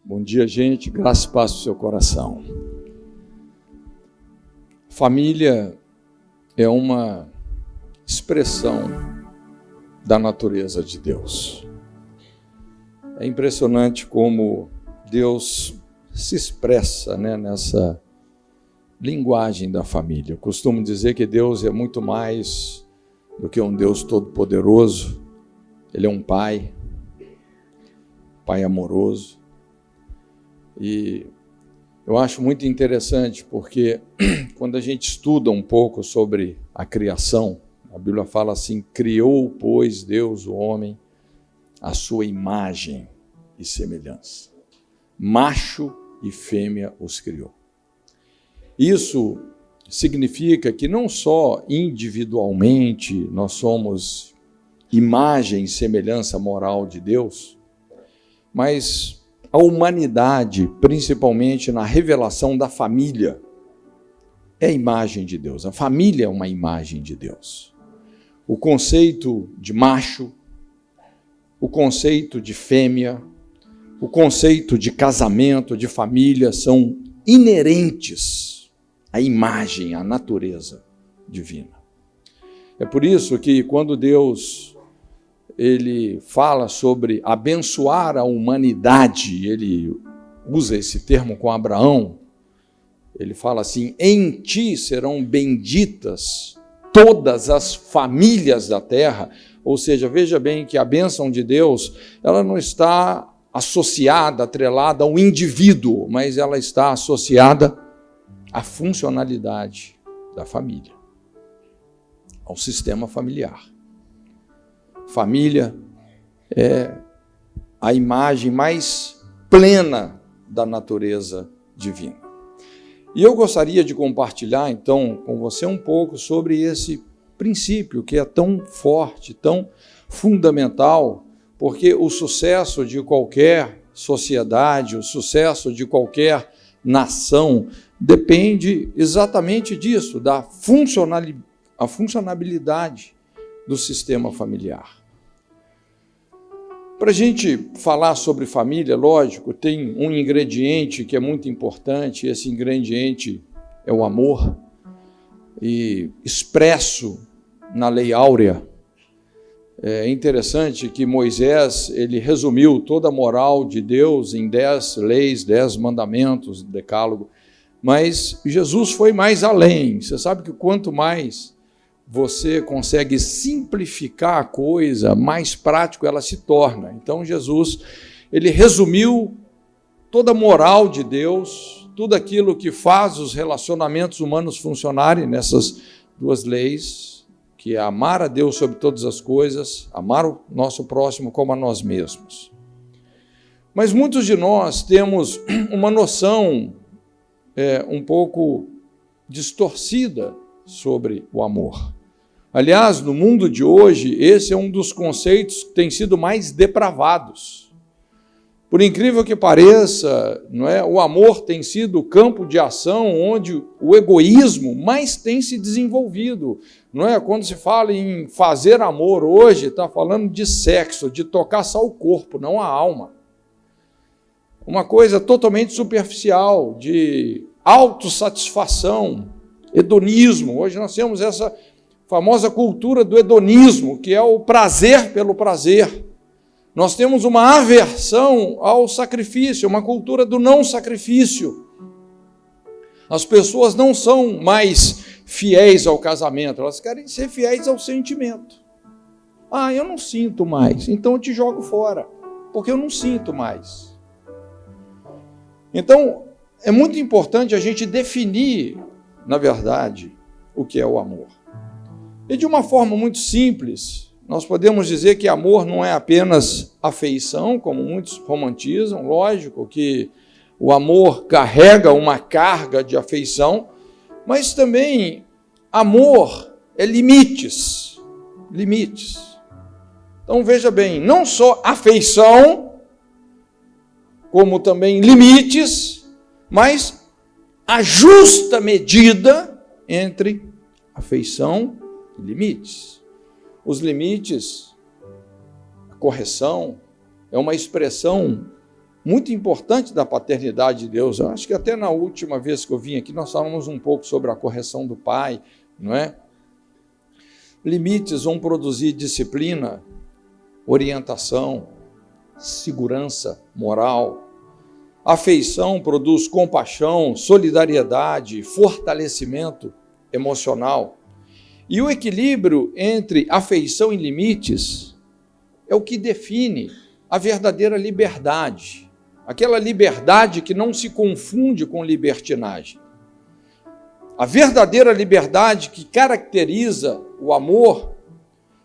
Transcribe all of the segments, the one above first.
Bom dia, gente. Graça e paz no seu coração. Família é uma expressão da natureza de Deus. É impressionante como Deus se expressa, nessa linguagem da família. Eu costumo dizer que Deus é muito mais do que um Deus todo-poderoso. Ele é um pai amoroso. E eu acho muito interessante porque quando a gente estuda um pouco sobre a criação, a Bíblia fala assim: criou, pois, Deus o homem à sua imagem e semelhança. Macho e fêmea os criou. Isso significa que não só individualmente nós somos imagem e semelhança moral de Deus, mas a humanidade, principalmente na revelação da família, é a imagem de Deus. A família é uma imagem de Deus. O conceito de macho, o conceito de fêmea, o conceito de casamento, de família, são inerentes à imagem, à natureza divina. É por isso que quando Deus ele fala sobre abençoar a humanidade, ele usa esse termo com Abraão, ele fala assim: em ti serão benditas todas as famílias da terra. Ou seja, veja bem que a bênção de Deus, ela não está associada, atrelada ao indivíduo, mas ela está associada à funcionalidade da família, ao sistema familiar. Família é a imagem mais plena da natureza divina. E eu gostaria de compartilhar, então, com você um pouco sobre esse princípio que é tão forte, tão fundamental, porque o sucesso de qualquer sociedade, o sucesso de qualquer nação, depende exatamente disso, da funcionabilidade do sistema familiar. Para a gente falar sobre família, lógico, tem um ingrediente que é muito importante, esse ingrediente é o amor, e expresso na Lei Áurea. É interessante que Moisés, ele resumiu toda a moral de Deus em 10 leis, 10 mandamentos do Decálogo, mas Jesus foi mais além. Você sabe que quanto mais você consegue simplificar a coisa, mais prático ela se torna. Então Jesus, ele resumiu toda a moral de Deus, tudo aquilo que faz os relacionamentos humanos funcionarem nessas 2 leis, que é amar a Deus sobre todas as coisas, amar o nosso próximo como a nós mesmos. Mas muitos de nós temos uma noção um pouco distorcida sobre o amor. Aliás, no mundo de hoje, esse é um dos conceitos que tem sido mais depravados. Por incrível que pareça, o amor tem sido o campo de ação onde o egoísmo mais tem se desenvolvido. Quando se fala em fazer amor hoje, está falando de sexo, de tocar só o corpo, não a alma. Uma coisa totalmente superficial, de autossatisfação, hedonismo. Hoje nós temos essa famosa cultura do hedonismo, que é o prazer pelo prazer. Nós temos uma aversão ao sacrifício, uma cultura do não sacrifício. As pessoas não são mais fiéis ao casamento, elas querem ser fiéis ao sentimento. Eu não sinto mais, então eu te jogo fora, porque eu não sinto mais. Então, é muito importante a gente definir, na verdade, o que é o amor. E de uma forma muito simples, nós podemos dizer que amor não é apenas afeição, como muitos romantizam. Lógico que o amor carrega uma carga de afeição, mas também amor é limites. Limites. Então veja bem, não só afeição, como também limites, mas a justa medida entre afeição e limites. Os limites, a correção, é uma expressão muito importante da paternidade de Deus. Eu acho que até na última vez que eu vim aqui, nós falamos um pouco sobre a correção do pai, não é? Limites vão produzir disciplina, orientação, segurança moral. Afeição produz compaixão, solidariedade, fortalecimento emocional. E o equilíbrio entre afeição e limites é o que define a verdadeira liberdade. Aquela liberdade que não se confunde com libertinagem. A verdadeira liberdade que caracteriza o amor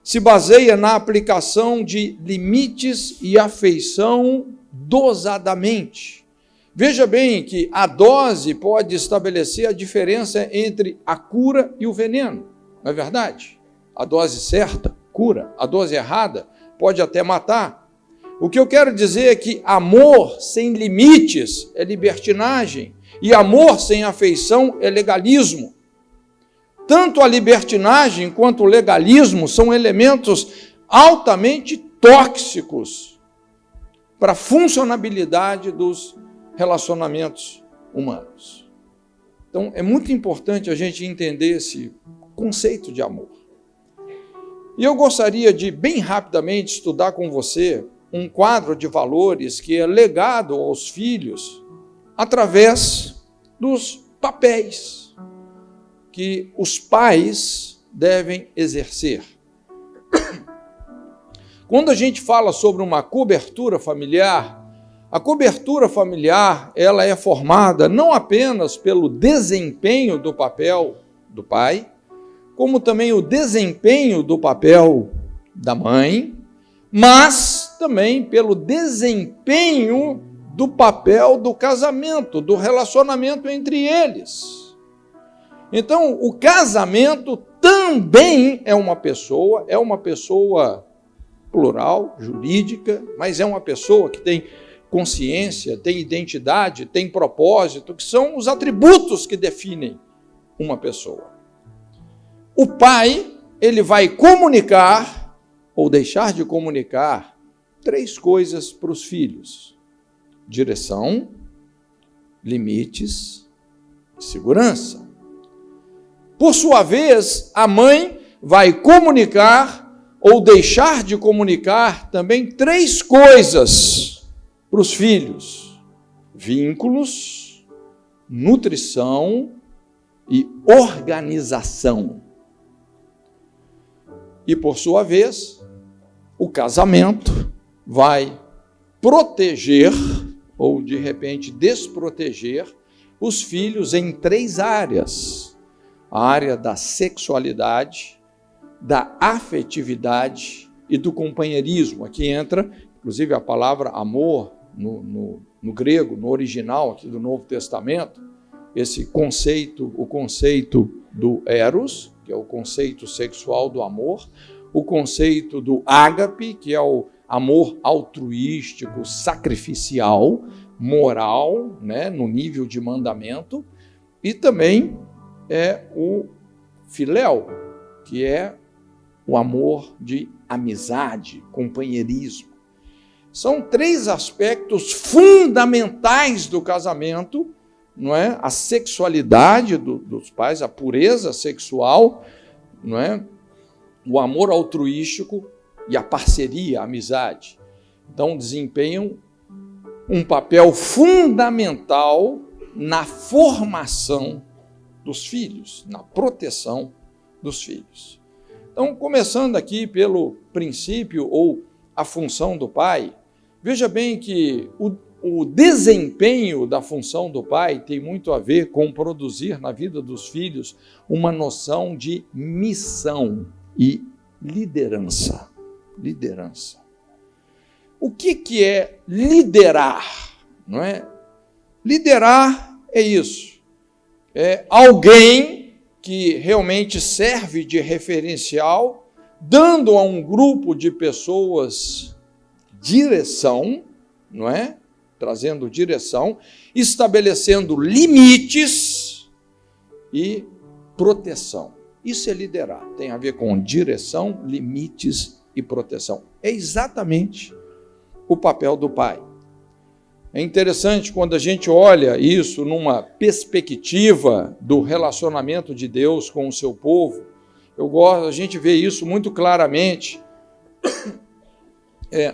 se baseia na aplicação de limites e afeição dosadamente. Veja bem que a dose pode estabelecer a diferença entre a cura e o veneno, não é verdade? A dose certa cura, a dose errada pode até matar. O que eu quero dizer é que amor sem limites é libertinagem e amor sem afeição é legalismo. Tanto a libertinagem quanto o legalismo são elementos altamente tóxicos para a funcionabilidade dos relacionamentos humanos. Então, é muito importante a gente entender esse conceito de amor. E eu gostaria de, bem rapidamente, estudar com você um quadro de valores que é legado aos filhos através dos papéis que os pais devem exercer. Quando a gente fala sobre uma cobertura familiar, a cobertura familiar ela é formada não apenas pelo desempenho do papel do pai, como também o desempenho do papel da mãe, mas também pelo desempenho do papel do casamento, do relacionamento entre eles. Então, o casamento também é uma pessoa plural, jurídica, mas é uma pessoa que tem consciência, tem identidade, tem propósito, que são os atributos que definem uma pessoa. O pai, ele vai comunicar ou deixar de comunicar 3 coisas para os filhos: direção, limites e segurança. Por sua vez, a mãe vai comunicar ou deixar de comunicar também 3 coisas para os filhos: vínculos, nutrição e organização. E, por sua vez, o casamento vai proteger ou, de repente, desproteger os filhos em 3 áreas: a área da sexualidade, da afetividade e do companheirismo. Aqui entra, inclusive, a palavra amor no grego, no original aqui do Novo Testamento, esse conceito, o conceito do eros, que é o conceito sexual do amor, o conceito do ágape, que é o amor altruístico, sacrificial, moral, né, no nível de mandamento, e também é o filéu, que é o amor de amizade, companheirismo. São 3 aspectos fundamentais do casamento, não é? A sexualidade dos pais, a pureza sexual, não é? O amor altruístico e a parceria, a amizade. Então, desempenham um papel fundamental na formação dos filhos, na proteção dos filhos. Então, começando aqui pelo princípio ou a função do pai, veja bem que o desempenho da função do pai tem muito a ver com produzir na vida dos filhos uma noção de missão e liderança. Liderança. O que é liderar? Não é? Liderar é isso. É alguém que realmente serve de referencial, dando a um grupo de pessoas direção, não é? Trazendo direção, estabelecendo limites e proteção. Isso é liderar, tem a ver com direção, limites e proteção. É exatamente o papel do pai. É interessante quando a gente olha isso numa perspectiva do relacionamento de Deus com o seu povo. A gente vê isso muito claramente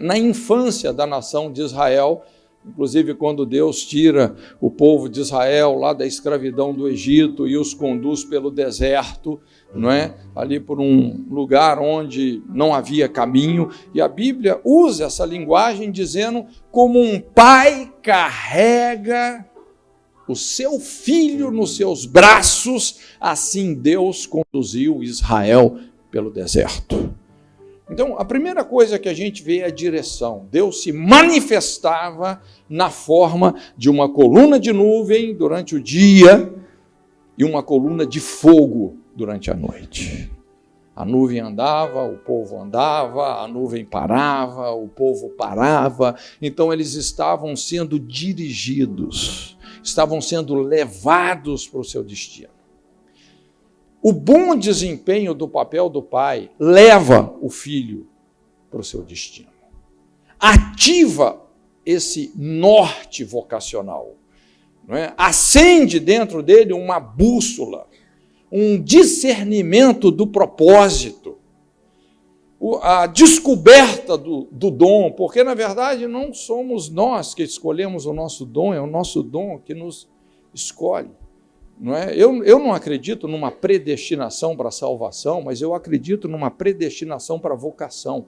na infância da nação de Israel, inclusive quando Deus tira o povo de Israel lá da escravidão do Egito e os conduz pelo deserto, não é? Ali por um lugar onde não havia caminho, e a Bíblia usa essa linguagem dizendo como um pai carrega o seu filho nos seus braços, assim Deus conduziu Israel pelo deserto. Então, a primeira coisa que a gente vê é a direção. Deus se manifestava na forma de uma coluna de nuvem durante o dia e uma coluna de fogo durante a noite. A nuvem andava, o povo andava, a nuvem parava, o povo parava. Então, eles estavam sendo dirigidos, estavam sendo levados para o seu destino. O bom desempenho do papel do pai leva o filho para o seu destino. Ativa esse norte vocacional. Não é? Acende dentro dele uma bússola, um discernimento do propósito, a descoberta do dom, porque, na verdade, não somos nós que escolhemos o nosso dom, é o nosso dom que nos escolhe. Não é? Eu não acredito numa predestinação para a salvação, mas eu acredito numa predestinação para a vocação.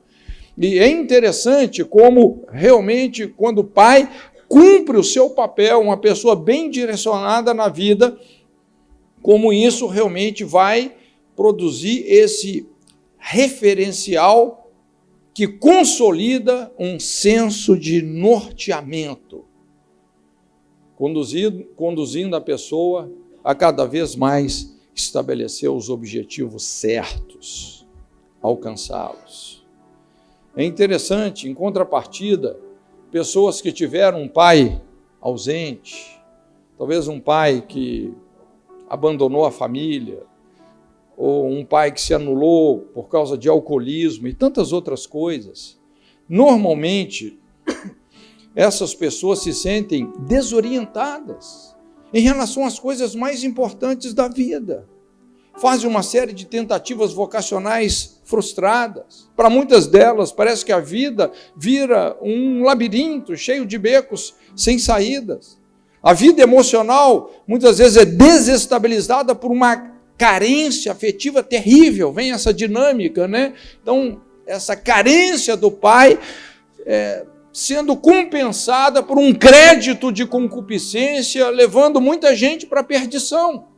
E é interessante como, realmente, quando o pai cumpre o seu papel, uma pessoa bem direcionada na vida, como isso realmente vai produzir esse referencial que consolida um senso de norteamento, conduzindo a pessoa a cada vez mais estabelecer os objetivos certos, alcançá-los. É interessante, em contrapartida, pessoas que tiveram um pai ausente, talvez um pai que abandonou a família, ou um pai que se anulou por causa de alcoolismo e tantas outras coisas. Normalmente, essas pessoas se sentem desorientadas em relação às coisas mais importantes da vida. Fazem uma série de tentativas vocacionais frustradas. Para muitas delas, parece que a vida vira um labirinto cheio de becos sem saídas. A vida emocional, muitas vezes, é desestabilizada por uma carência afetiva terrível. Vem essa dinâmica, né? Então, essa carência do pai sendo compensada por um crédito de concupiscência, levando muita gente para a perdição.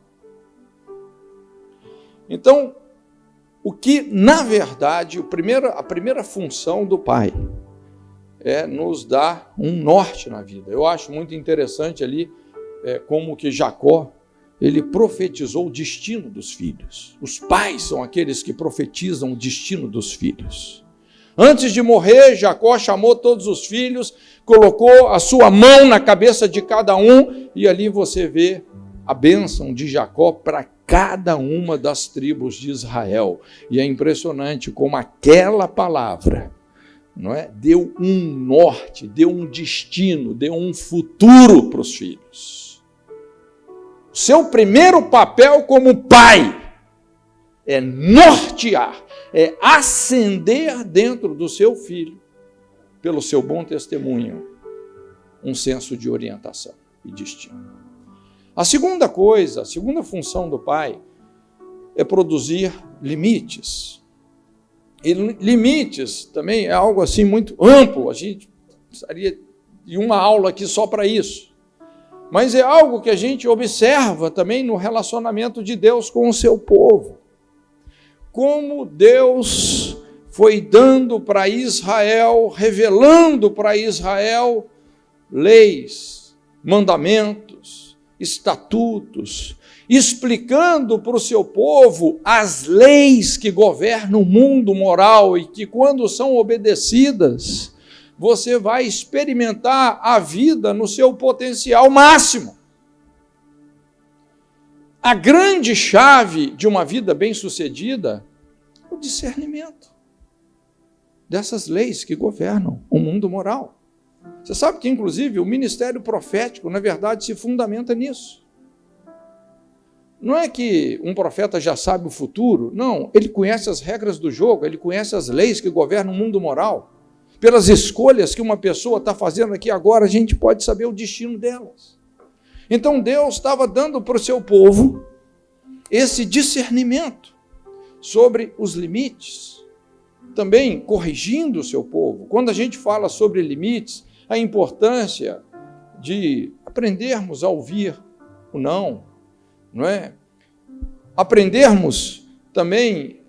Então, o que, na verdade, a primeira função do pai é nos dar um norte na vida. Eu acho muito interessante ali como que Jacó, ele profetizou o destino dos filhos. Os pais são aqueles que profetizam o destino dos filhos. Antes de morrer, Jacó chamou todos os filhos, colocou a sua mão na cabeça de cada um, e ali você vê a bênção de Jacó para cada uma das tribos de Israel. E é impressionante como aquela palavra, não é, deu um norte, deu um destino, deu um futuro para os filhos. O seu primeiro papel como pai é nortear, é acender dentro do seu filho, pelo seu bom testemunho, um senso de orientação e destino. A segunda coisa, a segunda função do pai é produzir limites. E limites também é algo assim muito amplo, a gente precisaria de uma aula aqui só para isso. Mas é algo que a gente observa também no relacionamento de Deus com o seu povo. Como Deus foi dando para Israel, revelando para Israel leis, mandamentos, estatutos, explicando para o seu povo as leis que governam o mundo moral e que, quando são obedecidas, você vai experimentar a vida no seu potencial máximo. A grande chave de uma vida bem-sucedida é o discernimento dessas leis que governam o mundo moral. Você sabe que, inclusive, o ministério profético, na verdade, se fundamenta nisso. Não é que um profeta já sabe o futuro, não, ele conhece as regras do jogo, ele conhece as leis que governam o mundo moral. Pelas escolhas que uma pessoa está fazendo aqui agora, a gente pode saber o destino delas. Então Deus estava dando para o seu povo esse discernimento sobre os limites, também corrigindo o seu povo. Quando a gente fala sobre limites, a importância de aprendermos a ouvir o não é? Aprendermos também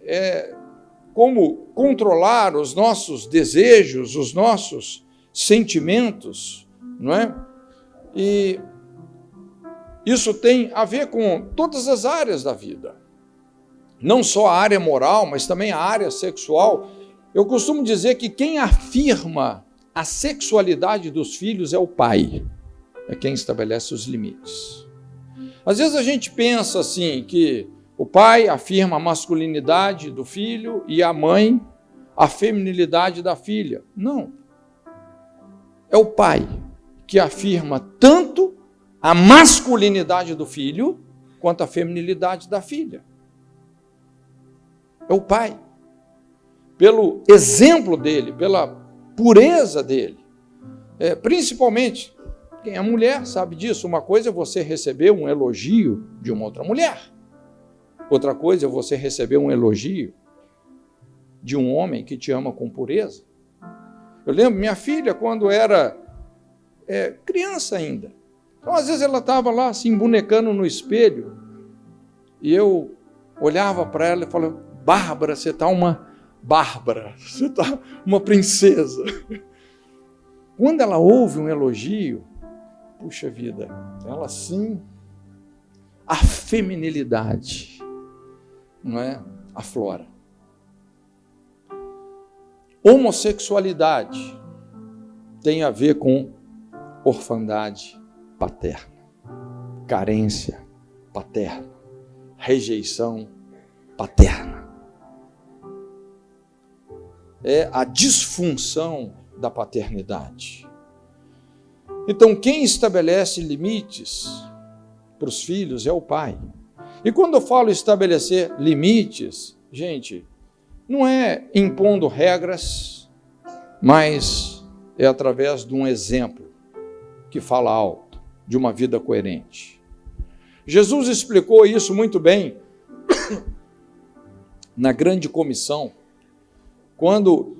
como controlar os nossos desejos, os nossos sentimentos, não é? E isso tem a ver com todas as áreas da vida, não só a área moral, mas também a área sexual. Eu costumo dizer que quem afirma a sexualidade dos filhos é o pai, é quem estabelece os limites. Às vezes a gente pensa assim, que o pai afirma a masculinidade do filho e a mãe a feminilidade da filha. Não. É o pai que afirma tanto a masculinidade do filho quanto a feminilidade da filha. É o pai. Pelo exemplo dele, pela pureza dele. Principalmente, quem é mulher sabe disso. Uma coisa é você receber um elogio de uma outra mulher. Outra coisa é você receber um elogio de um homem que te ama com pureza. Eu lembro, minha filha, quando era criança ainda. Então, às vezes, ela estava lá, se embonecando no espelho, e eu olhava para ela e falava: Bárbara, você está uma Bárbara, você está uma princesa. Quando ela ouve um elogio, puxa vida, ela sim, a feminilidade, não é? Aflora. Homossexualidade tem a ver com orfandade paterna, carência paterna, rejeição paterna. É a disfunção da paternidade. Então, quem estabelece limites para os filhos é o pai. E quando eu falo estabelecer limites, gente, não é impondo regras, mas é através de um exemplo que fala alto, de uma vida coerente. Jesus explicou isso muito bem na grande comissão, quando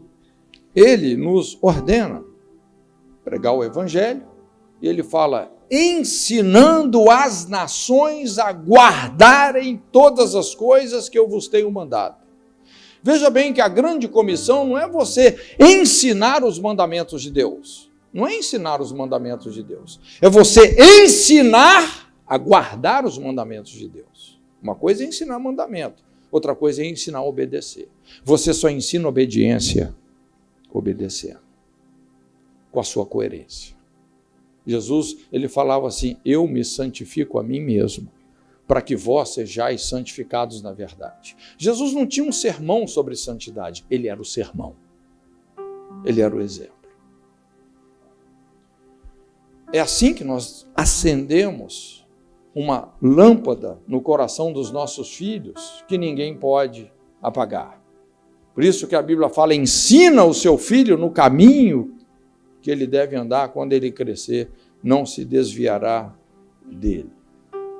ele nos ordena pregar o evangelho, e ele fala: ensinando as nações a guardarem todas as coisas que eu vos tenho mandado. Veja bem que a grande comissão não é você ensinar os mandamentos de Deus. Não é ensinar os mandamentos de Deus. É você ensinar a guardar os mandamentos de Deus. Uma coisa é ensinar mandamento, outra coisa é ensinar a obedecer. Você só ensina obediência obedecendo, com a sua coerência. Jesus, ele falava assim: eu me santifico a mim mesmo, para que vós sejais santificados na verdade. Jesus não tinha um sermão sobre santidade, ele era o sermão. Ele era o exemplo. É assim que nós acendemos uma lâmpada no coração dos nossos filhos, que ninguém pode apagar. Por isso que a Bíblia fala: ensina o seu filho no caminho que ele deve andar, quando ele crescer, não se desviará dele.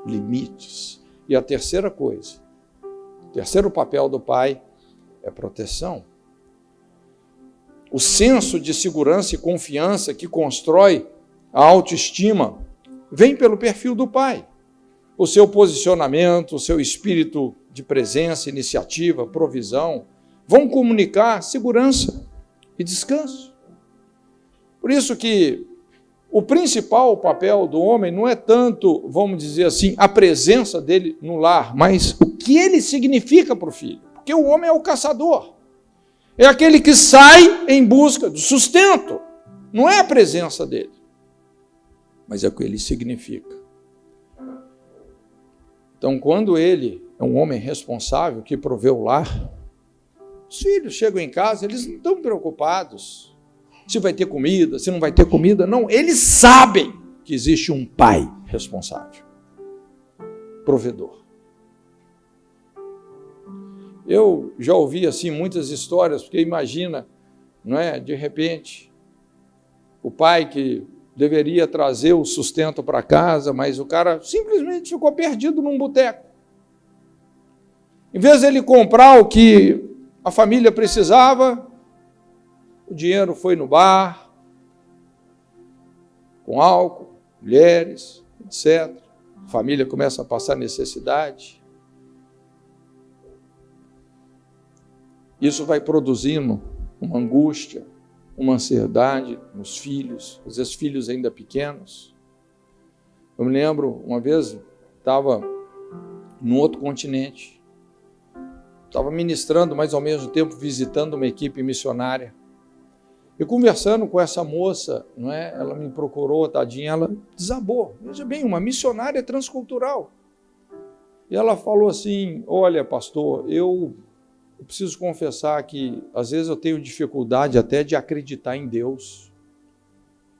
Limites. E a terceira coisa, o terceiro papel do pai é proteção. O senso de segurança e confiança que constrói a autoestima vem pelo perfil do pai. O seu posicionamento, o seu espírito de presença, iniciativa, provisão, vão comunicar segurança e descanso. Por isso que o principal papel do homem não é tanto, vamos dizer assim, a presença dele no lar, mas o que ele significa para o filho. Porque o homem é o caçador. É aquele que sai em busca do sustento. Não é a presença dele, mas é o que ele significa. Então, quando ele é um homem responsável que provê o lar, os filhos chegam em casa, eles não estão preocupados se vai ter comida, se não vai ter comida. Não, eles sabem que existe um pai responsável, provedor. Eu já ouvi assim muitas histórias, porque imagina, não é? De repente, o pai que deveria trazer o sustento para casa, mas o cara simplesmente ficou perdido num boteco. Em vez de ele comprar o que a família precisava, o dinheiro foi no bar, com álcool, mulheres, etc. A família começa a passar necessidade. Isso vai produzindo uma angústia, uma ansiedade nos filhos, às vezes filhos ainda pequenos. Eu me lembro, uma vez, estava num outro continente, estava ministrando, mas ao mesmo tempo visitando uma equipe missionária. E conversando com essa moça, não é? Ela me procurou, tadinha, ela desabou. Veja bem, uma missionária transcultural. E ela falou assim, olha, pastor, eu preciso confessar que às vezes eu tenho dificuldade até de acreditar em Deus.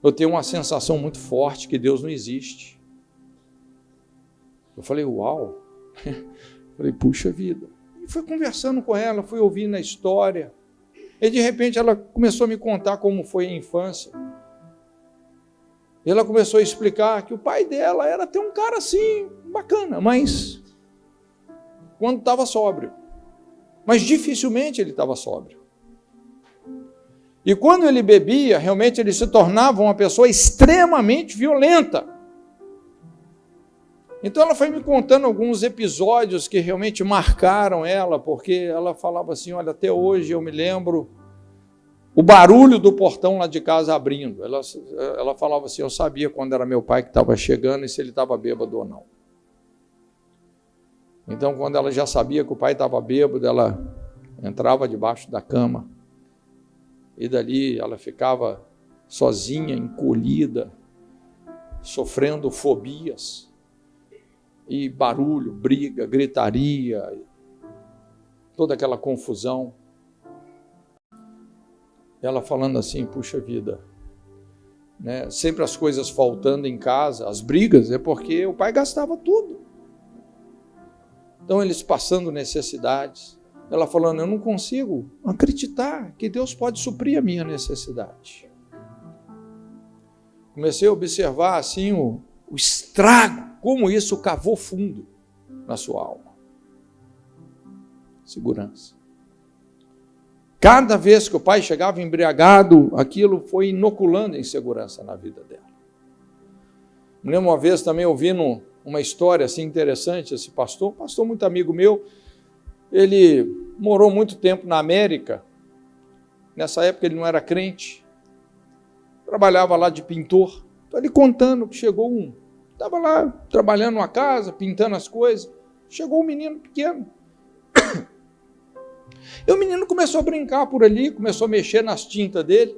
Eu tenho uma sensação muito forte que Deus não existe. Eu falei, uau! Falei, puxa vida. E fui conversando com ela, fui ouvindo a história. E de repente ela começou a me contar como foi a infância. E ela começou a explicar que o pai dela era até um cara assim, bacana, mas quando estava sóbrio. Mas dificilmente ele estava sóbrio. E quando ele bebia, realmente ele se tornava uma pessoa extremamente violenta. Então ela foi me contando alguns episódios que realmente marcaram ela, porque ela falava assim, olha, até hoje eu me lembro o barulho do portão lá de casa abrindo. Ela falava assim, eu sabia quando era meu pai que estava chegando e se ele estava bêbado ou não. Então, quando ela já sabia que o pai estava bêbado, ela entrava debaixo da cama e dali ela ficava sozinha, encolhida, sofrendo fobias e barulho, briga, gritaria, toda aquela confusão. Ela falando assim, puxa vida, né? Sempre as coisas faltando em casa, as brigas, é porque o pai gastava tudo. Então eles passando necessidades, ela falando, eu não consigo acreditar que Deus pode suprir a minha necessidade. Comecei a observar assim o estrago, como isso cavou fundo na sua alma. Segurança. Cada vez que o pai chegava embriagado, aquilo foi inoculando insegurança na vida dela. Me lembro uma vez também ouvindo uma história assim interessante, esse pastor, um pastor muito amigo meu, ele morou muito tempo na América, nessa época ele não era crente, trabalhava lá de pintor, então ele contando que chegou estava lá trabalhando numa casa, pintando as coisas, chegou um menino pequeno, e o menino começou a brincar por ali, começou a mexer nas tintas dele,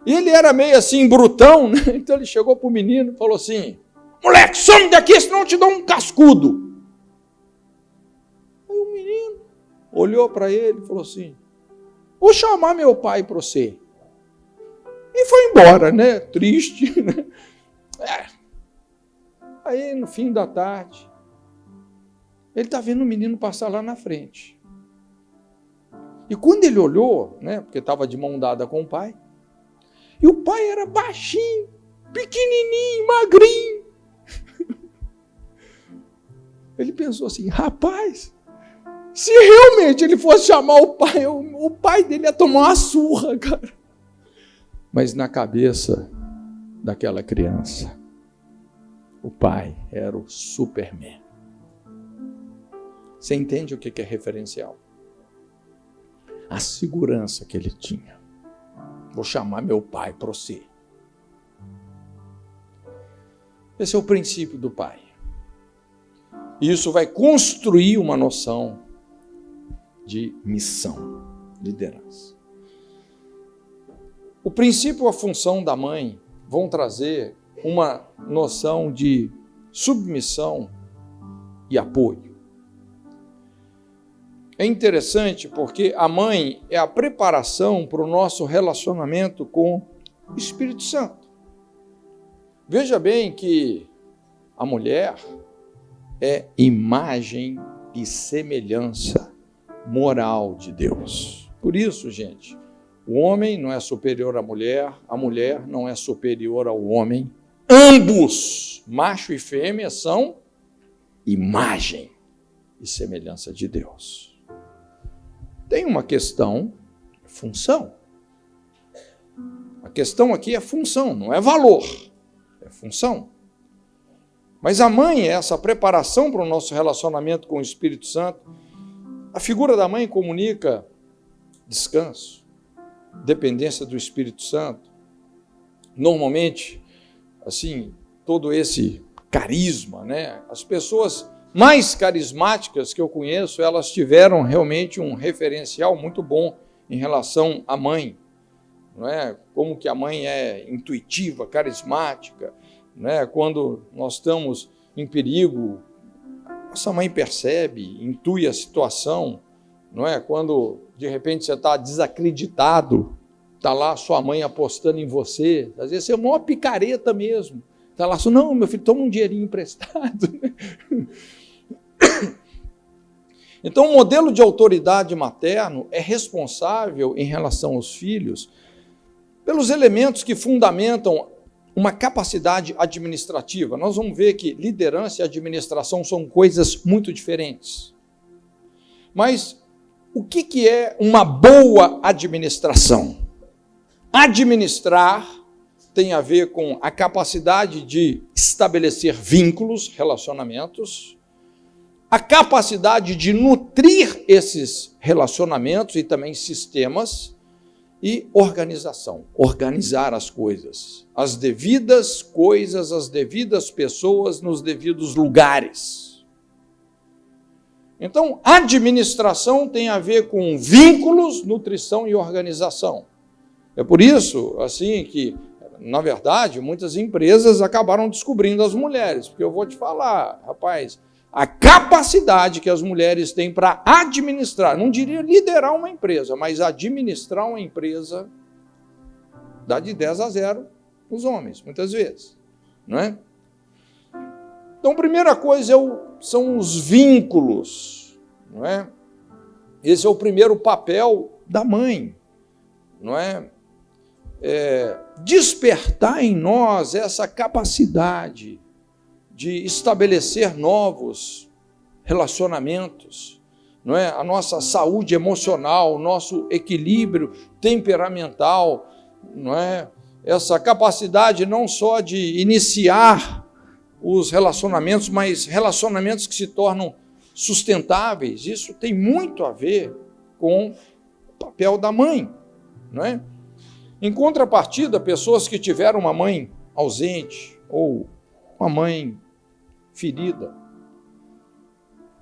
e ele era meio assim brutão, né? Então ele chegou para o menino e falou assim, moleque, some daqui, senão eu te dou um cascudo. Aí o menino olhou para ele e falou assim, vou chamar meu pai para você. E foi embora, né? Triste, né? Aí no fim da tarde, ele está vendo o menino passar lá na frente. E quando ele olhou, né? Porque estava de mão dada com o pai, e o pai era baixinho, pequenininho, magrinho. Ele pensou assim, rapaz, se realmente ele fosse chamar o pai dele ia tomar uma surra, cara. Mas na cabeça daquela criança, o pai era o Superman. Você entende o que é referencial? A segurança que ele tinha. Vou chamar meu pai para você. Esse é o princípio do pai. Isso vai construir uma noção de missão, liderança. O princípio e a função da mãe vão trazer uma noção de submissão e apoio. é interessante porque a mãe é a preparação para o nosso relacionamento com o Espírito Santo. Veja bem que a mulher é imagem e semelhança moral de Deus. Por isso, gente, o homem não é superior à mulher, a mulher não é superior ao homem. Ambos, macho e fêmea, são imagem e semelhança de Deus. Tem uma questão, função. A questão aqui é função, não é valor, é função. Mas a mãe é essa preparação para o nosso relacionamento com o Espírito Santo. A figura da mãe comunica descanso, dependência do Espírito Santo. Normalmente, assim, todo esse carisma, né? As pessoas mais carismáticas que eu conheço, elas tiveram realmente um referencial muito bom em relação à mãe, não é? Como que a mãe é intuitiva, carismática, não é? Quando nós estamos em perigo, nossa mãe percebe, intui a situação, não é? Quando de repente você está desacreditado, está lá sua mãe apostando em você, às vezes você é uma picareta mesmo, está lá, não, meu filho, toma um dinheirinho emprestado. Então, o modelo de autoridade materno é responsável em relação aos filhos pelos elementos que fundamentam uma capacidade administrativa. Nós vamos ver que liderança e administração são coisas muito diferentes. Mas o que é uma boa administração? Administrar tem a ver com a capacidade de estabelecer vínculos, relacionamentos, a capacidade de nutrir esses relacionamentos e também sistemas, e organização, organizar as coisas, as devidas coisas, as devidas pessoas nos devidos lugares. Então, administração tem a ver com vínculos, nutrição e organização. É por isso, assim, que, na verdade, muitas empresas acabaram descobrindo as mulheres, porque eu vou te falar, rapaz, a capacidade que as mulheres têm para administrar, não diria liderar uma empresa, mas administrar uma empresa dá de 10-0 os homens, muitas vezes, não é? Então, a primeira coisa são os vínculos, não é? Esse é o primeiro papel da mãe, não é? Despertar em nós essa capacidade de estabelecer novos relacionamentos, não é? A nossa saúde emocional, o nosso equilíbrio temperamental, não é? Essa capacidade não só de iniciar os relacionamentos, mas relacionamentos que se tornam sustentáveis. Isso tem muito a ver com o papel da mãe, não é? Em contrapartida, pessoas que tiveram uma mãe ausente ou uma mãe ferida,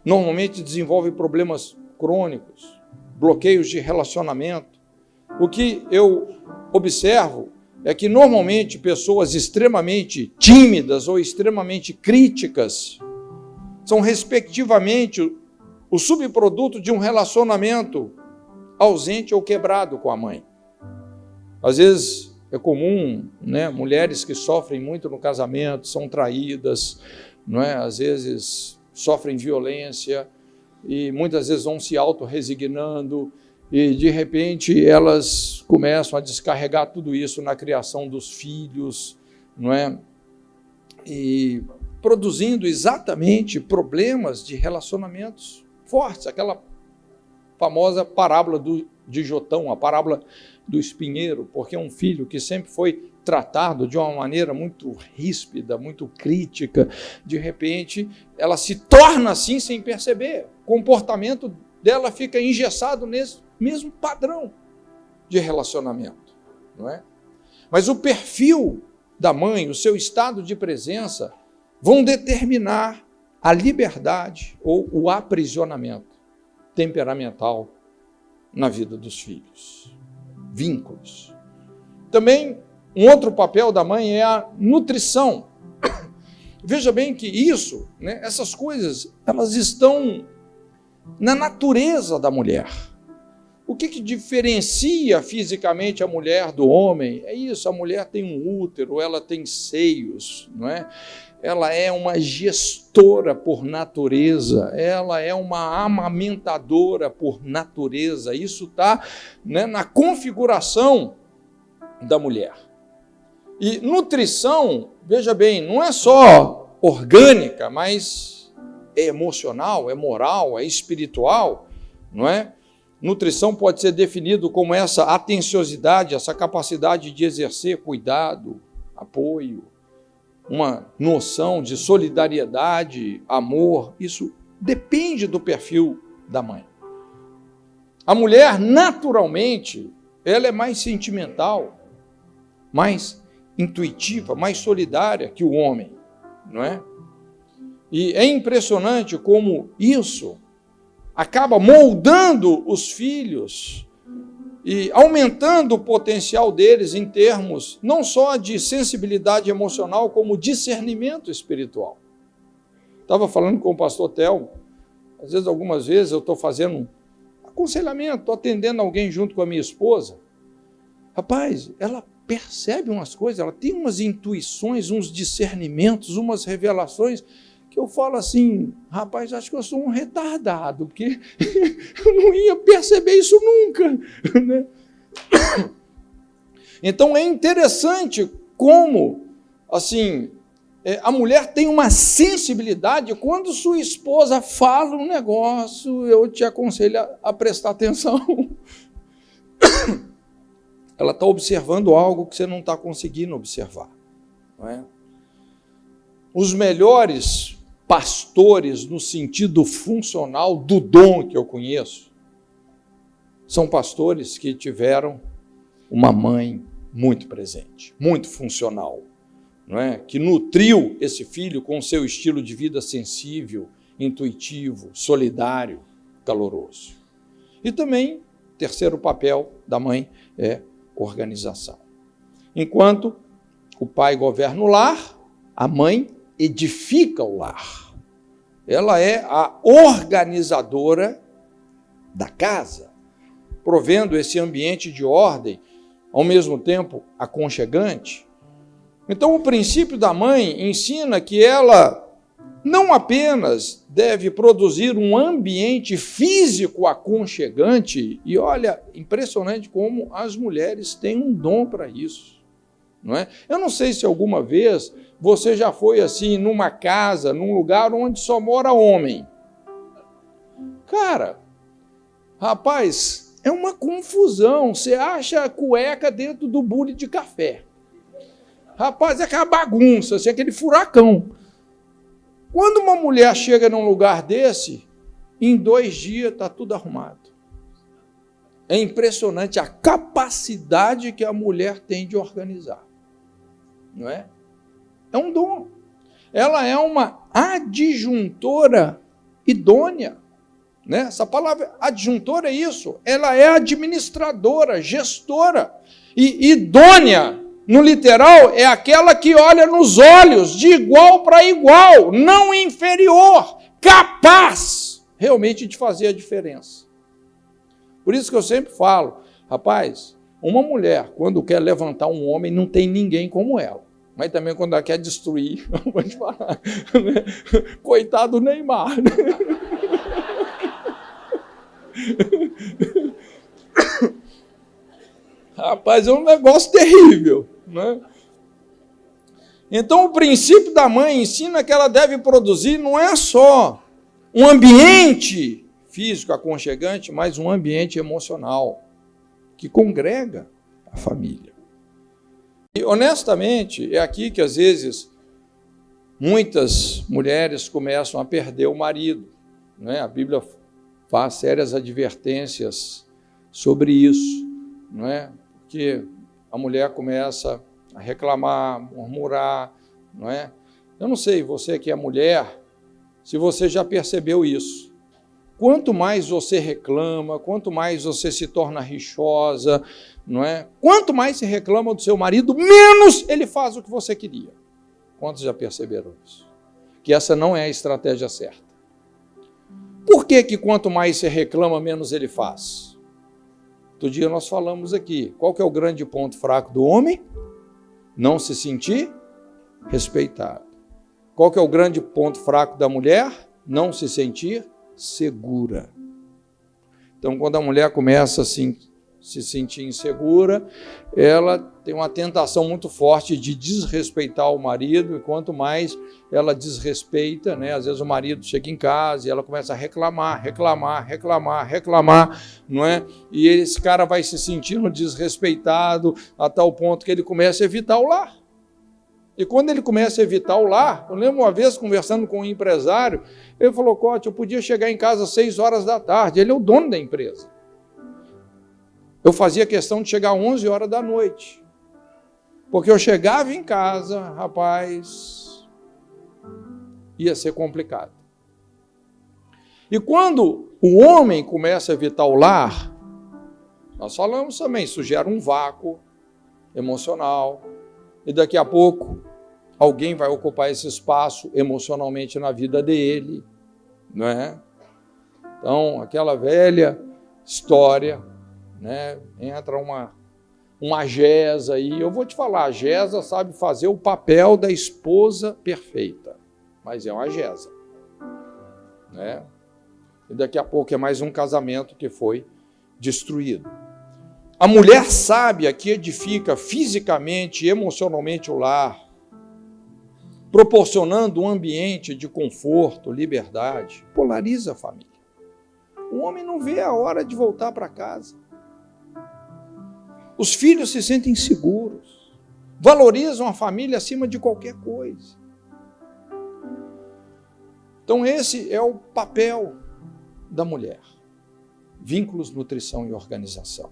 normalmente desenvolvem problemas crônicos, bloqueios de relacionamento. O que eu observo é que normalmente pessoas extremamente tímidas ou extremamente críticas são respectivamente o subproduto de um relacionamento ausente ou quebrado com a mãe. Às vezes é comum, né, mulheres que sofrem muito no casamento, são traídas, não é? Às vezes sofrem violência e muitas vezes vão se autorresignando e de repente elas começam a descarregar tudo isso na criação dos filhos, não é? E produzindo exatamente problemas de relacionamentos fortes, aquela famosa parábola de Jotão, a parábola do espinheiro, porque é um filho que sempre foi tratado de uma maneira muito ríspida, muito crítica, de repente ela se torna assim sem perceber, o comportamento dela fica engessado nesse mesmo padrão de relacionamento, não é? Mas o perfil da mãe, o seu estado de presença, vão determinar a liberdade ou o aprisionamento temperamental na vida dos filhos. Vínculos. Também, um outro papel da mãe é a nutrição. Veja bem que isso, né, essas coisas, elas estão na natureza da mulher. O que diferencia fisicamente a mulher do homem? É isso, a mulher tem um útero, ela tem seios, não é? Ela é uma gestora por natureza, ela é uma amamentadora por natureza. Isso está, né, na configuração da mulher. E nutrição, veja bem, não é só orgânica, mas é emocional, é moral, é espiritual, não é? Nutrição pode ser definido como essa atenciosidade, essa capacidade de exercer cuidado, apoio, uma noção de solidariedade, amor. Isso depende do perfil da mãe. A mulher, naturalmente, ela é mais sentimental, mais intuitiva, mais solidária que o homem, não é? E é impressionante como isso acaba moldando os filhos e aumentando o potencial deles em termos não só de sensibilidade emocional, como discernimento espiritual. Estava falando com o pastor Telmo, às vezes, algumas vezes, eu estou fazendo um aconselhamento, estou atendendo alguém junto com a minha esposa. Rapaz, ela percebe umas coisas, ela tem umas intuições, uns discernimentos, umas revelações, que eu falo assim, rapaz, acho que eu sou um retardado, porque eu não ia perceber isso nunca, né? Então é interessante como, assim, a mulher tem uma sensibilidade. Quando sua esposa fala um negócio, eu te aconselho a prestar atenção. Ela está observando algo que você não está conseguindo observar, não é? Os melhores pastores, no sentido funcional do dom que eu conheço, são pastores que tiveram uma mãe muito presente, muito funcional, não é? Que nutriu esse filho com o seu estilo de vida sensível, intuitivo, solidário, caloroso. E também, terceiro papel da mãe é organização. Enquanto o pai governa o lar, a mãe edifica o lar. Ela é a organizadora da casa, provendo esse ambiente de ordem, ao mesmo tempo aconchegante. Então, o princípio da mãe ensina que ela não apenas deve produzir um ambiente físico aconchegante, e olha, impressionante como as mulheres têm um dom para isso, não é? Eu não sei se alguma vez você já foi assim numa casa, num lugar onde só mora homem. Cara, rapaz, é uma confusão. Você acha a cueca dentro do bule de café. Rapaz, é aquela bagunça, assim, aquele furacão. Quando uma mulher chega num lugar desse, em 2 dias está tudo arrumado. É impressionante a capacidade que a mulher tem de organizar, não é? É um dom. Ela é uma adjuntora idônea, né? Essa palavra adjuntora é isso. Ela é administradora, gestora. E idônea, no literal, é aquela que olha nos olhos, de igual para igual, não inferior, capaz realmente de fazer a diferença. Por isso que eu sempre falo, rapaz, uma mulher, quando quer levantar um homem, não tem ninguém como ela. Mas também quando ela quer destruir, eu vou te falar, né? Coitado do Neymar. Né? Rapaz, é um negócio terrível, né? Então, o princípio da mãe ensina que ela deve produzir não é só um ambiente físico aconchegante, mas um ambiente emocional que congrega a família. E, honestamente, é aqui que, às vezes, muitas mulheres começam a perder o marido, né? A Bíblia faz sérias advertências sobre isso, não é? Porque a mulher começa a reclamar, murmurar, não é? Eu não sei, você que é mulher, se você já percebeu isso. Quanto mais você reclama, quanto mais você se torna rixosa, não é? Quanto mais se reclama do seu marido, menos ele faz o que você queria. Quantos já perceberam isso? Que essa não é a estratégia certa. Por que que quanto mais você reclama, menos ele faz? Outro dia nós falamos aqui, qual que é o grande ponto fraco do homem? Não se sentir respeitado. Qual que é o grande ponto fraco da mulher? Não se sentir segura. Então, quando a mulher começa assim, se sentir insegura, ela tem uma tentação muito forte de desrespeitar o marido, e quanto mais ela desrespeita, né? Às vezes o marido chega em casa e ela começa a reclamar, não é? E esse cara vai se sentindo desrespeitado a tal ponto que ele começa a evitar o lar. E quando ele começa a evitar o lar, eu lembro uma vez conversando com um empresário, ele falou, Cote, eu podia chegar em casa às 6 horas da tarde, ele é o dono da empresa. Eu fazia questão de chegar às 11 horas da noite, porque eu chegava em casa, rapaz, ia ser complicado. E quando o homem começa a evitar o lar, nós falamos também, isso gera um vácuo emocional, e daqui a pouco alguém vai ocupar esse espaço emocionalmente na vida dele, não é? Então, aquela velha história, né? Entra uma Gesa aí, eu vou te falar, a Gesa sabe fazer o papel da esposa perfeita, mas é uma Gesa, né? E daqui a pouco é mais um casamento que foi destruído. A mulher sábia que edifica fisicamente e emocionalmente o lar, proporcionando um ambiente de conforto, liberdade, polariza a família. O homem não vê a hora de voltar para casa. Os filhos se sentem seguros, valorizam a família acima de qualquer coisa. Então esse é o papel da mulher. Vínculos, nutrição e organização.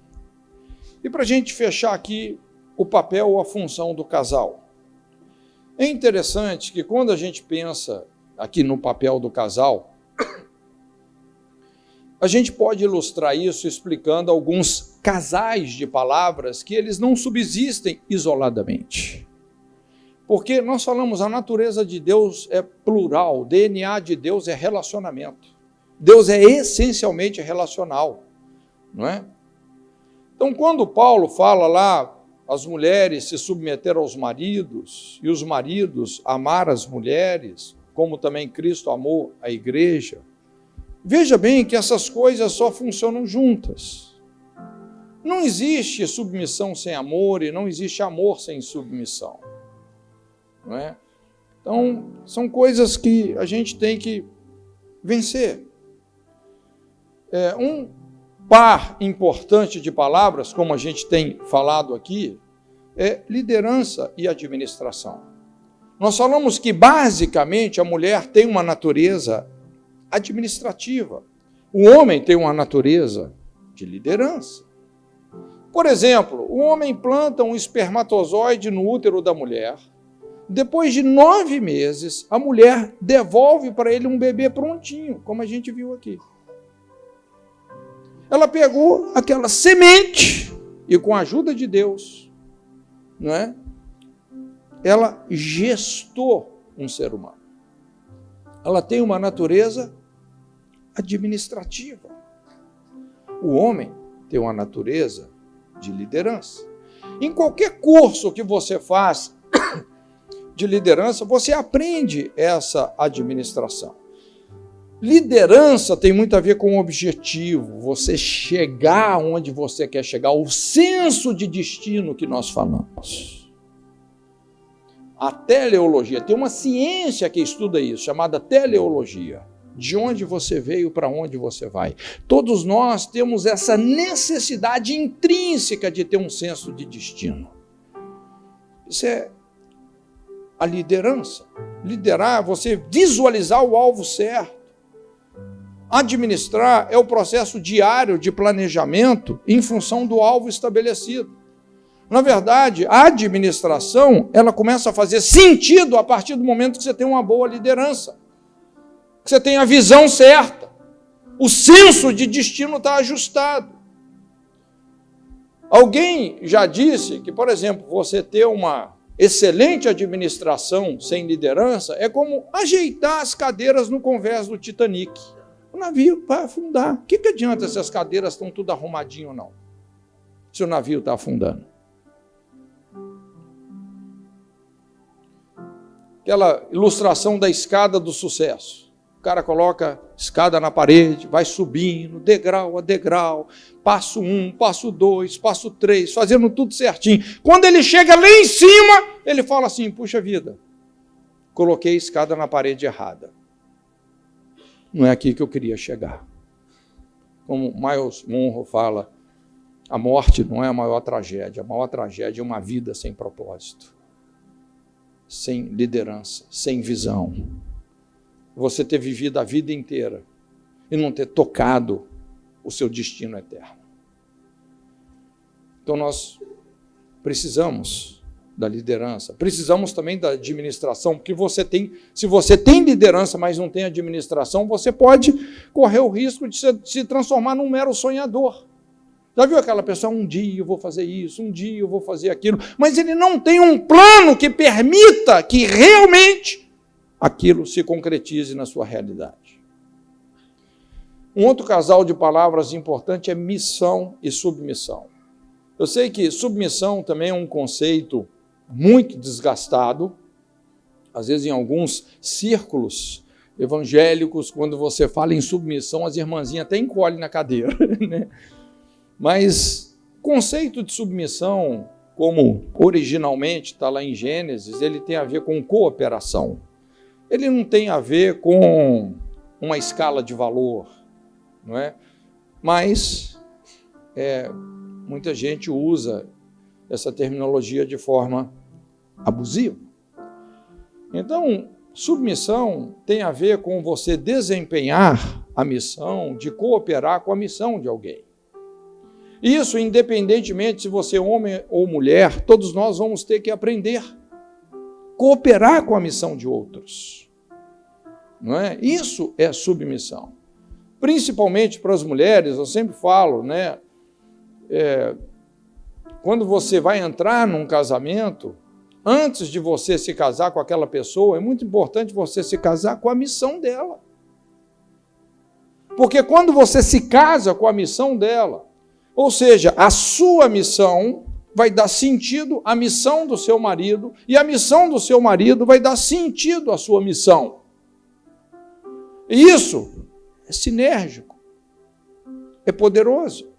E para a gente fechar aqui o papel ou a função do casal. É interessante que quando a gente pensa aqui no papel do casal, a gente pode ilustrar isso explicando alguns casais de palavras que eles não subsistem isoladamente. Porque nós falamos, a natureza de Deus é plural, o DNA de Deus é relacionamento. Deus é essencialmente relacional, não é? Então, quando Paulo fala lá, as mulheres se submeter aos maridos, e os maridos amar as mulheres, como também Cristo amou a igreja, veja bem que essas coisas só funcionam juntas. Não existe submissão sem amor, e não existe amor sem submissão. Não é? Então, são coisas que a gente tem que vencer. Um par importante de palavras, como a gente tem falado aqui, é liderança e administração. Nós falamos que, basicamente, a mulher tem uma natureza administrativa. O homem tem uma natureza de liderança. Por exemplo, o homem planta um espermatozoide no útero da mulher. Depois de 9 meses, a mulher devolve para ele um bebê prontinho, como a gente viu aqui. Ela pegou aquela semente e, com a ajuda de Deus, não é? Ela gestou um ser humano. Ela tem uma natureza administrativa. O homem tem uma natureza de liderança. Em qualquer curso que você faz de liderança, você aprende essa administração. Liderança tem muito a ver com o objetivo, você chegar onde você quer chegar, o senso de destino que nós falamos. A teleologia, tem uma ciência que estuda isso, chamada teleologia. De onde você veio, para onde você vai. Todos nós temos essa necessidade intrínseca de ter um senso de destino. Isso é a liderança. Liderar é você visualizar o alvo certo. Administrar é o processo diário de planejamento em função do alvo estabelecido. Na verdade, a administração, ela começa a fazer sentido a partir do momento que você tem uma boa liderança. Que você tem a visão certa. O senso de destino está ajustado. Alguém já disse que, por exemplo, você ter uma excelente administração sem liderança é como ajeitar as cadeiras no convés do Titanic. o navio vai afundar. O que adianta se as cadeiras estão tudo arrumadinho ou não? Se o navio está afundando. Aquela ilustração da escada do sucesso. O cara coloca escada na parede, vai subindo, degrau a degrau, passo 1, passo 2, passo 3, fazendo tudo certinho. Quando ele chega lá em cima, ele fala assim, puxa vida, coloquei a escada na parede errada. Não é aqui que eu queria chegar. Como Miles Monroe fala, a morte não é a maior tragédia é uma vida sem propósito, sem liderança, sem visão. Você ter vivido a vida inteira e não ter tocado o seu destino eterno. Então nós precisamos da liderança, precisamos também da administração, porque se você tem liderança, mas não tem administração, você pode correr o risco de se transformar num mero sonhador. Já viu aquela pessoa, um dia eu vou fazer isso, um dia eu vou fazer aquilo, mas ele não tem um plano que permita que realmente aquilo se concretize na sua realidade. Um outro casal de palavras importante é missão e submissão. Eu sei que submissão também é um conceito muito desgastado, às vezes em alguns círculos evangélicos, quando você fala em submissão, as irmãzinhas até encolhem na cadeira, né? Mas o conceito de submissão, como originalmente está lá em Gênesis, ele tem a ver com cooperação. Ele não tem a ver com uma escala de valor, não é? Mas muita gente usa essa terminologia de forma abusiva. Então, submissão tem a ver com você desempenhar a missão de cooperar com a missão de alguém. Isso, independentemente se você é homem ou mulher, todos nós vamos ter que aprender a cooperar com a missão de outros. Não é? Isso é submissão. Principalmente para as mulheres, eu sempre falo, né? Quando você vai entrar num casamento, antes de você se casar com aquela pessoa, é muito importante você se casar com a missão dela. Porque quando você se casa com a missão dela, ou seja, a sua missão vai dar sentido à missão do seu marido, e a missão do seu marido vai dar sentido à sua missão. E isso é sinérgico, é poderoso.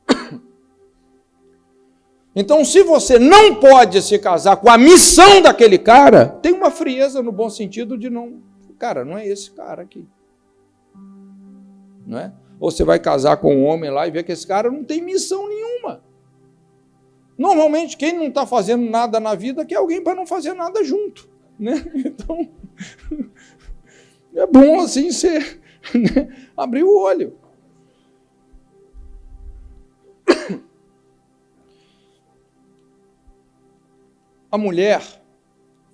Então, se você não pode se casar com a missão daquele cara, tem uma frieza no bom sentido de não... Cara, não é esse cara aqui. Não é? Ou você vai casar com um homem lá e vê que esse cara não tem missão nenhuma. Normalmente, quem não está fazendo nada na vida quer alguém para não fazer nada junto. Né? Então, é bom assim você abrir o olho. A mulher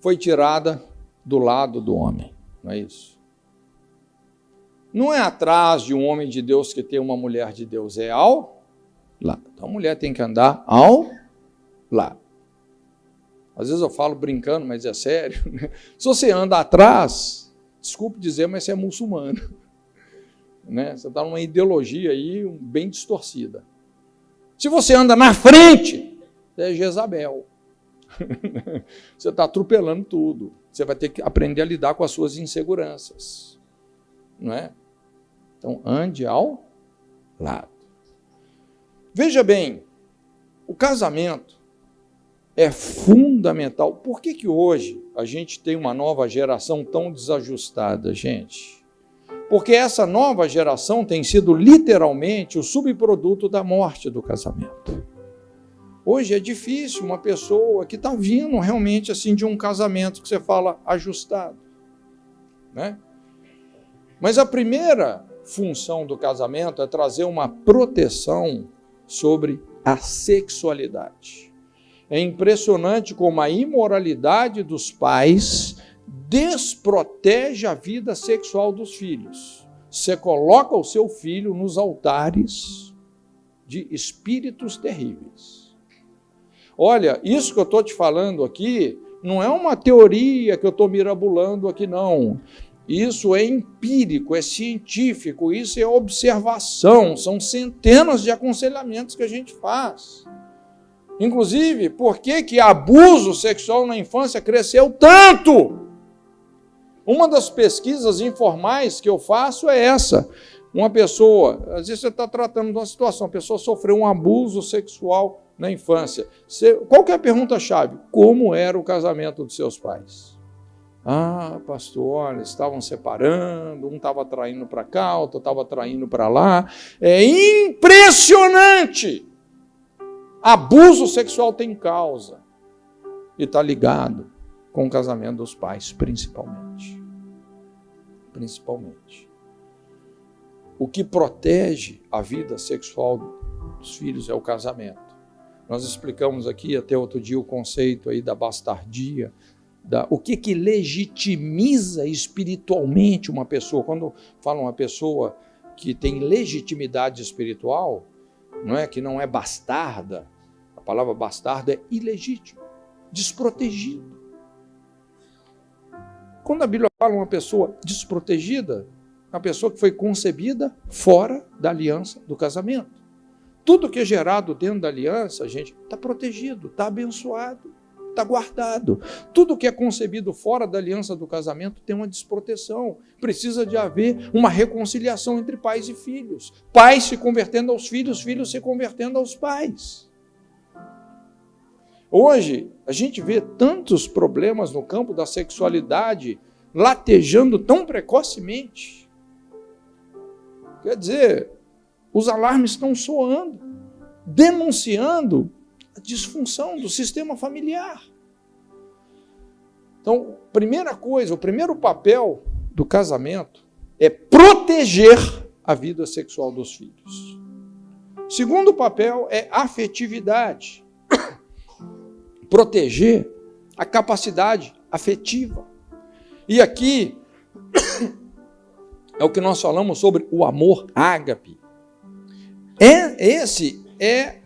foi tirada do lado do homem, não é isso? Não é atrás de um homem de Deus que tem uma mulher de Deus, é ao lado. Então a mulher tem que andar ao lado. Às vezes eu falo brincando, mas é sério. Né? Se você anda atrás, desculpe dizer, mas você é muçulmano. Né? Você está numa ideologia aí bem distorcida. Se você anda na frente, você é Jezabel. Você está atropelando tudo. Você vai ter que aprender a lidar com as suas inseguranças. Não é? Então, ande ao lado. Veja bem, o casamento é fundamental. Por que hoje a gente tem uma nova geração tão desajustada, gente? Porque essa nova geração tem sido literalmente o subproduto da morte do casamento. Hoje é difícil uma pessoa que está vindo realmente assim de um casamento que você fala ajustado, né? Mas a primeira função do casamento é trazer uma proteção sobre a sexualidade. É impressionante como a imoralidade dos pais desprotege a vida sexual dos filhos. Você coloca o seu filho nos altares de espíritos terríveis. Olha, isso que eu estou te falando aqui não é uma teoria que eu estou mirabolando aqui, não. Isso é empírico, é científico, isso é observação, são centenas de aconselhamentos que a gente faz. Inclusive, por que abuso sexual na infância cresceu tanto? Uma das pesquisas informais que eu faço é essa. Uma pessoa, às vezes você está tratando de uma situação, a pessoa sofreu um abuso sexual na infância. Qual que é a pergunta-chave? Como era o casamento dos seus pais? Ah, pastor, olha, estavam separando, um estava traindo para cá, outro estava traindo para lá. É impressionante! Abuso sexual tem causa e está ligado com o casamento dos pais, principalmente. O que protege a vida sexual dos filhos é o casamento. Nós explicamos aqui até outro dia o conceito aí da bastardia, o que legitimiza espiritualmente uma pessoa. Quando fala uma pessoa que tem legitimidade espiritual, que não é bastarda, a palavra bastardo é ilegítimo, desprotegido. Quando a Bíblia fala uma pessoa desprotegida, é uma pessoa que foi concebida fora da aliança do casamento. Tudo que é gerado dentro da aliança, gente, está protegido, está abençoado, está guardado. Tudo que é concebido fora da aliança do casamento tem uma desproteção. Precisa de haver uma reconciliação entre pais e filhos. Pais se convertendo aos filhos, filhos se convertendo aos pais. Hoje, a gente vê tantos problemas no campo da sexualidade latejando tão precocemente. Quer dizer, os alarmes estão soando, denunciando a disfunção do sistema familiar. Então, primeira coisa, o primeiro papel do casamento é proteger a vida sexual dos filhos. Segundo papel é afetividade. Proteger a capacidade afetiva. E aqui é o que nós falamos sobre o amor ágape. Esse é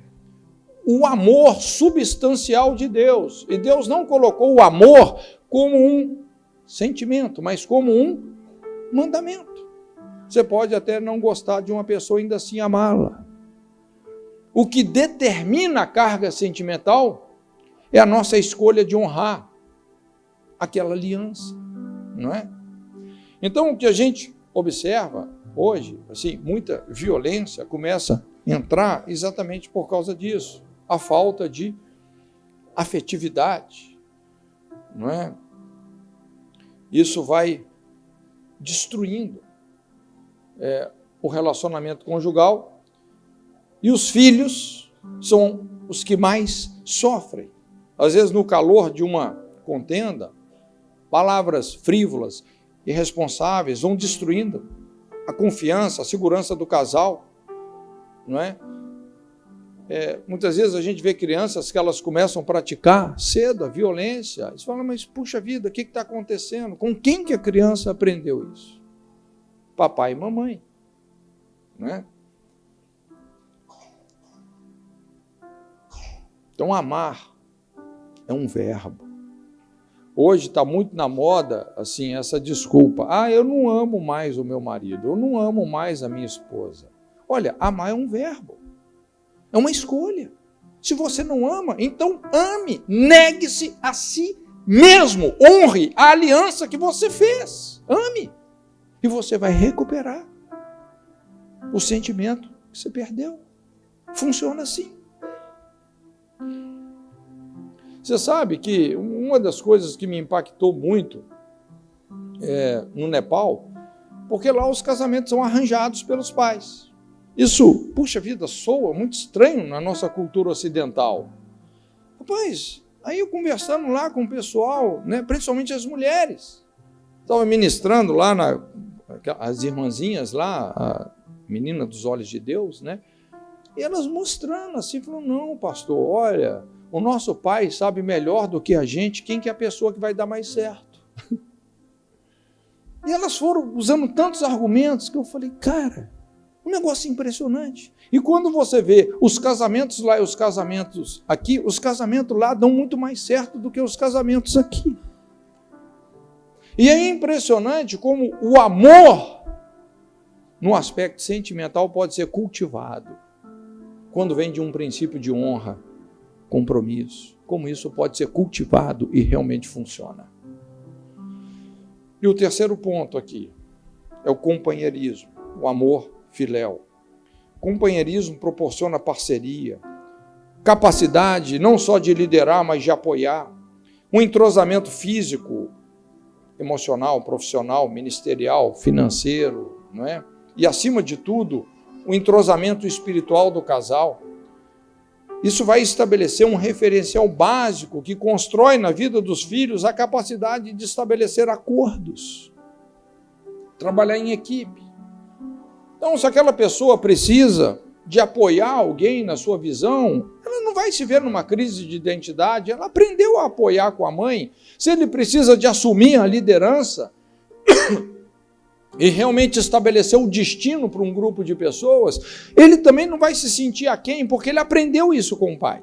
o amor substancial de Deus. E Deus não colocou o amor como um sentimento, mas como um mandamento. Você pode até não gostar de uma pessoa e ainda assim amá-la. O que determina a carga sentimental é a nossa escolha de honrar aquela aliança, não é? Então, o que a gente observa hoje, assim, muita violência começa a entrar exatamente por causa disso. A falta de afetividade, não é? Isso vai destruindo o relacionamento conjugal e os filhos são os que mais sofrem. Às vezes, no calor de uma contenda, palavras frívolas, irresponsáveis, vão destruindo a confiança, a segurança do casal, não é? Muitas vezes a gente vê crianças que elas começam a praticar cedo a violência. Eles falam, mas puxa vida, o que está acontecendo? Com quem que a criança aprendeu isso? Papai e mamãe, não é? Então, amar é um verbo. Hoje está muito na moda, assim, essa desculpa. Eu não amo mais o meu marido, eu não amo mais a minha esposa. Olha, amar é um verbo, é uma escolha. Se você não ama, então ame, negue-se a si mesmo, honre a aliança que você fez, ame, e você vai recuperar o sentimento que você perdeu. Funciona assim. Você sabe que uma das coisas que me impactou muito no Nepal, porque lá os casamentos são arranjados pelos pais. Isso, puxa vida, soa muito estranho na nossa cultura ocidental. Rapaz, aí eu conversando lá com o pessoal, né, principalmente as mulheres, estava ministrando lá, as irmãzinhas lá, a menina dos olhos de Deus, né, e elas mostrando assim, falando, não, pastor, olha, o nosso pai sabe melhor do que a gente quem que é a pessoa que vai dar mais certo. E elas foram usando tantos argumentos que eu falei, cara, um negócio impressionante. E quando você vê os casamentos lá e os casamentos aqui, os casamentos lá dão muito mais certo do que os casamentos aqui. E é impressionante como o amor, no aspecto sentimental, pode ser cultivado quando vem de um princípio de honra, compromisso. Como isso pode ser cultivado e realmente funciona. E o terceiro ponto aqui é o companheirismo, o amor filéu. Companheirismo proporciona parceria, capacidade não só de liderar, mas de apoiar, um entrosamento físico, emocional, profissional, ministerial, financeiro, não é? E, acima de tudo, o entrosamento espiritual do casal. Isso vai estabelecer um referencial básico que constrói na vida dos filhos a capacidade de estabelecer acordos, trabalhar em equipe. Então, se aquela pessoa precisa de apoiar alguém na sua visão, ela não vai se ver numa crise de identidade, ela aprendeu a apoiar com a mãe. Se ele precisa de assumir a liderança e realmente estabelecer o destino para um grupo de pessoas, ele também não vai se sentir aquém, porque ele aprendeu isso com o pai.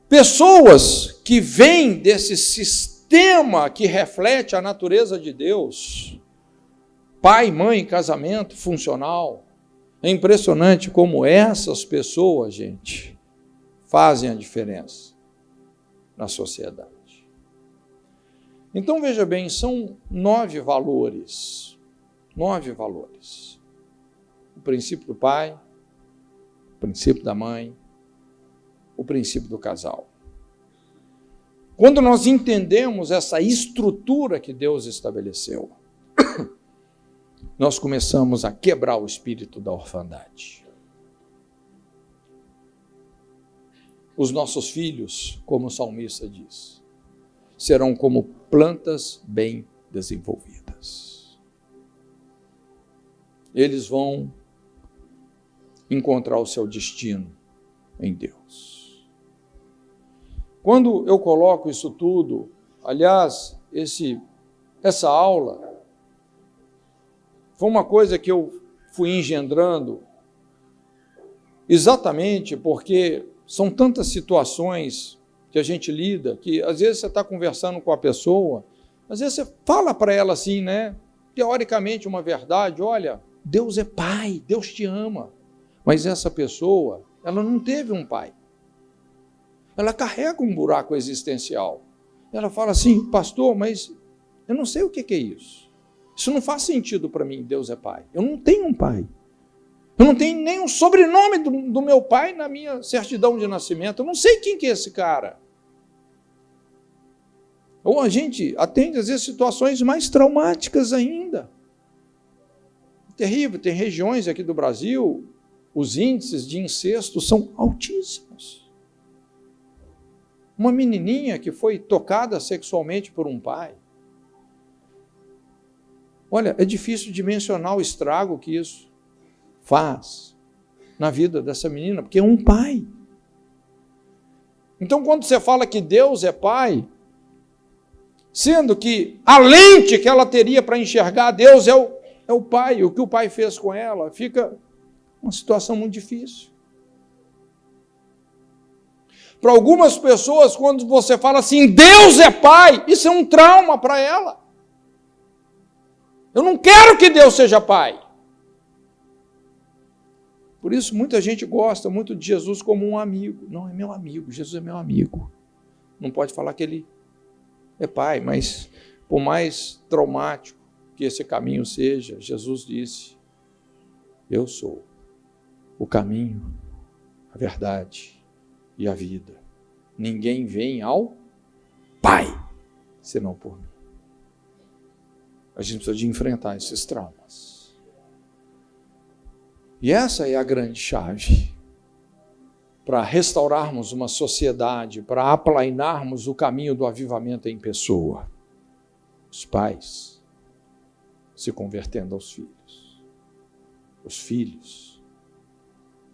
Pessoas que vêm desse sistema que reflete a natureza de Deus, pai, mãe, casamento funcional, é impressionante como essas pessoas, gente, fazem a diferença na sociedade. Então, veja bem, são 9 valores. 9 valores. O princípio do pai, o princípio da mãe, o princípio do casal. Quando nós entendemos essa estrutura que Deus estabeleceu, nós começamos a quebrar o espírito da orfandade. Os nossos filhos, como o salmista diz, serão como plantas bem desenvolvidas. Eles vão encontrar o seu destino em Deus. Quando eu coloco isso tudo, aliás, essa aula foi uma coisa que eu fui engendrando exatamente porque são tantas situações que a gente lida, que às vezes você está conversando com a pessoa, às vezes você fala para ela assim, né? Teoricamente uma verdade, olha, Deus é pai, Deus te ama. Mas essa pessoa, ela não teve um pai. Ela carrega um buraco existencial. Ela fala assim, pastor, mas eu não sei o que é isso. Isso não faz sentido para mim, Deus é pai. Eu não tenho um pai. Eu não tenho nem o sobrenome do meu pai na minha certidão de nascimento. Eu não sei quem que é esse cara. Ou a gente atende, às vezes, situações mais traumáticas ainda. Terrível. Tem regiões aqui do Brasil, os índices de incesto são altíssimos. Uma menininha que foi tocada sexualmente por um pai. Olha, é difícil de mencionar o estrago que isso faz na vida dessa menina, porque é um pai. Então, quando você fala que Deus é pai, sendo que a lente que ela teria para enxergar Deus é o pai, o que o pai fez com ela, fica uma situação muito difícil. Para algumas pessoas, quando você fala assim, Deus é pai, isso é um trauma para ela. Eu não quero que Deus seja pai. Por isso, muita gente gosta muito de Jesus como um amigo. Não, é meu amigo, Jesus é meu amigo. Não pode falar que ele é pai, mas por mais traumático que esse caminho seja, Jesus disse, eu sou o caminho, a verdade e a vida. Ninguém vem ao Pai, senão por mim. A gente precisa de enfrentar esses traumas. E essa é a grande chave para restaurarmos uma sociedade, para aplainarmos o caminho do avivamento em pessoa. Os pais se convertendo aos filhos. Os filhos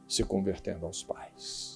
se convertendo aos pais.